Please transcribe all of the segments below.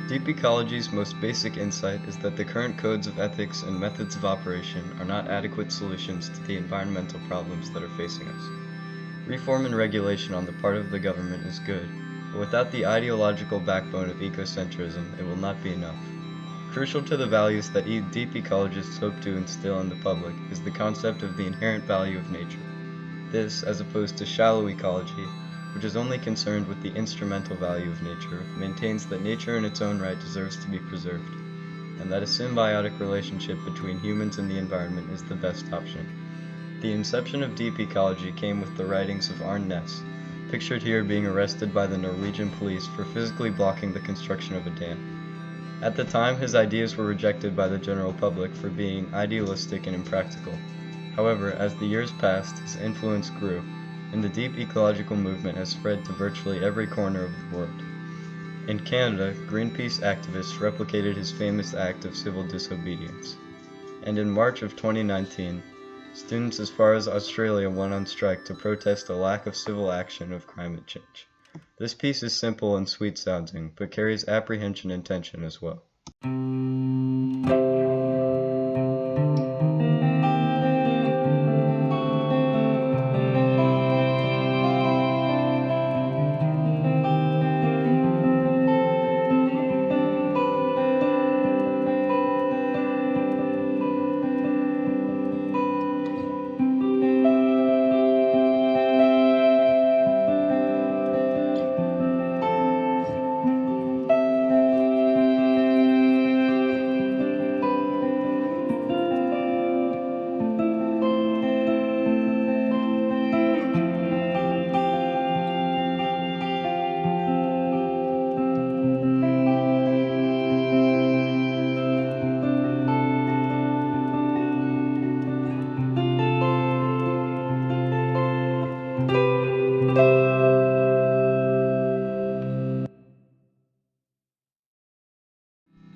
Deep ecology's most basic insight is that the current codes of ethics and methods of operation are not adequate solutions to the environmental problems that are facing us. Reform and regulation on the part of the government is good, but without the ideological backbone of ecocentrism, it will not be enough. Crucial to the values that deep ecologists hope to instill in the public is the concept of the inherent value of nature. This, as opposed to shallow ecology, which is only concerned with the instrumental value of nature, maintains that nature in its own right deserves to be preserved, and that a symbiotic relationship between humans and the environment is the best option. The inception of deep ecology came with the writings of Arne Næss, pictured here being arrested by the Norwegian police for physically blocking the construction of a dam. At the time, his ideas were rejected by the general public for being idealistic and impractical. However, as the years passed, his influence grew, and the deep ecological movement has spread to virtually every corner of the world. In Canada, Greenpeace activists replicated his famous act of civil disobedience. And in March of 2019, students as far as Australia went on strike to protest a lack of civil action of climate change. This piece is simple and sweet sounding, but carries apprehension and tension as well.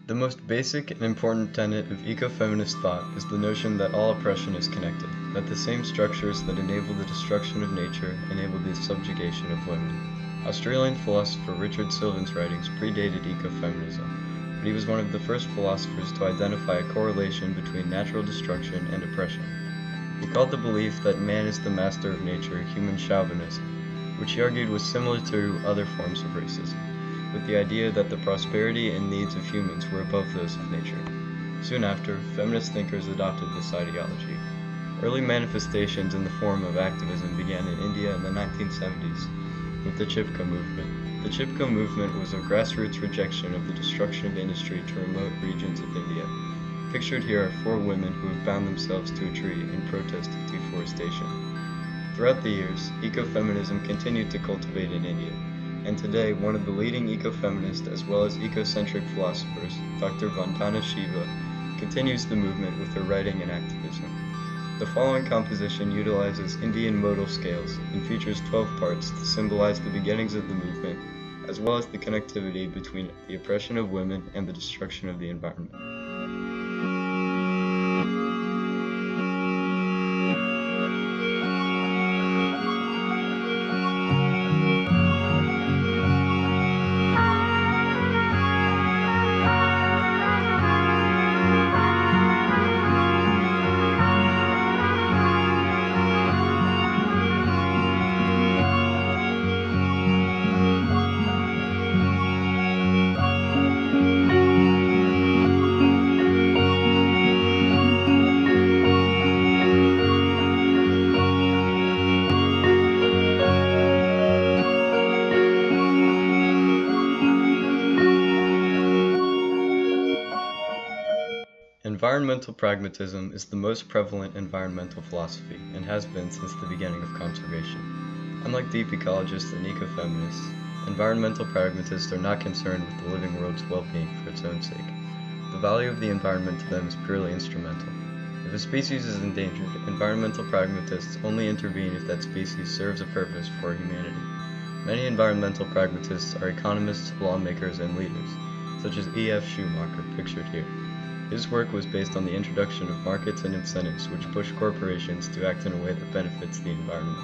The most basic and important tenet of ecofeminist thought is the notion that all oppression is connected, that the same structures that enable the destruction of nature enable the subjugation of women. Australian philosopher Richard Sylvan's writings predated ecofeminism, but he was one of the first philosophers to identify a correlation between natural destruction and oppression. He called the belief that man is the master of nature human chauvinism, which he argued was similar to other forms of racism, with the idea that the prosperity and needs of humans were above those of nature. Soon after, feminist thinkers adopted this ideology. Early manifestations in the form of activism began in India in the 1970s with the Chipko movement. The Chipko movement was a grassroots rejection of the destruction of industry to remote regions of India. Pictured here are 4 women who have bound themselves to a tree in protest of deforestation. Throughout the years, ecofeminism continued to cultivate in India, and today one of the leading ecofeminist as well as ecocentric philosophers, Dr. Vandana Shiva, continues the movement with her writing and activism. The following composition utilizes Indian modal scales and features 12 parts to symbolize the beginnings of the movement, as well as the connectivity between the oppression of women and the destruction of the environment. Environmental pragmatism is the most prevalent environmental philosophy and has been since the beginning of conservation. Unlike deep ecologists and ecofeminists, environmental pragmatists are not concerned with the living world's well-being for its own sake. The value of the environment to them is purely instrumental. If a species is endangered, environmental pragmatists only intervene if that species serves a purpose for humanity. Many environmental pragmatists are economists, lawmakers, and leaders, such as E.F. Schumacher, pictured here. His work was based on the introduction of markets and incentives which push corporations to act in a way that benefits the environment.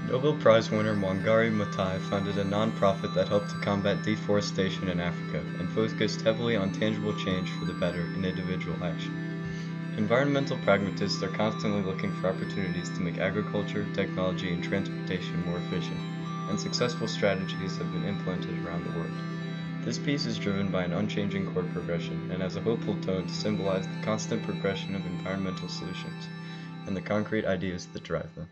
Nobel Prize winner Wangari Maathai founded a non-profit that helped to combat deforestation in Africa and focused heavily on tangible change for the better in individual action. Environmental pragmatists are constantly looking for opportunities to make agriculture, technology, and transportation more efficient, and successful strategies have been implemented around the world. This piece is driven by an unchanging core progression and has a hopeful tone to symbolize the constant progression of environmental solutions and the concrete ideas that drive them.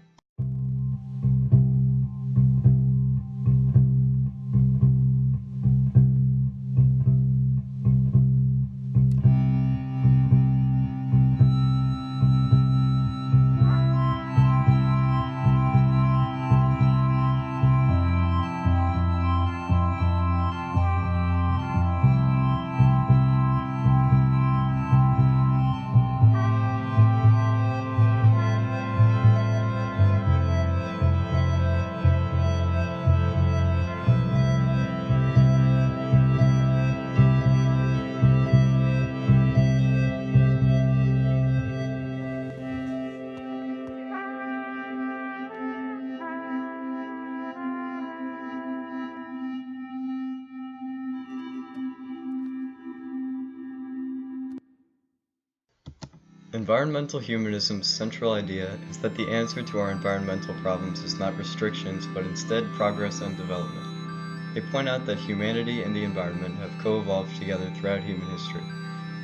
Environmental humanism's central idea is that the answer to our environmental problems is not restrictions, but instead progress and development. They point out that humanity and the environment have co-evolved together throughout human history,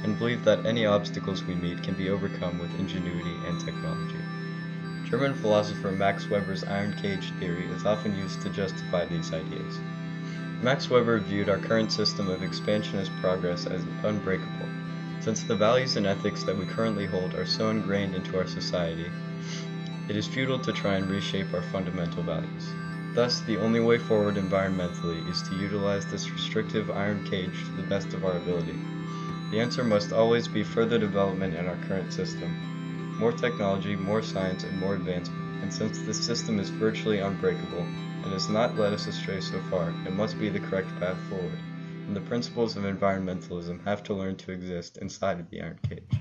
and believe that any obstacles we meet can be overcome with ingenuity and technology. German philosopher Max Weber's iron cage theory is often used to justify these ideas. Max Weber viewed our current system of expansionist progress as unbreakable. Since the values and ethics that we currently hold are so ingrained into our society, it is futile to try and reshape our fundamental values. Thus, the only way forward environmentally is to utilize this restrictive iron cage to the best of our ability. The answer must always be further development in our current system, more technology, more science, and more advancement. And since this system is virtually unbreakable and has not led us astray so far, it must be the correct path forward. And the principles of environmentalism have to learn to exist inside of the iron cage.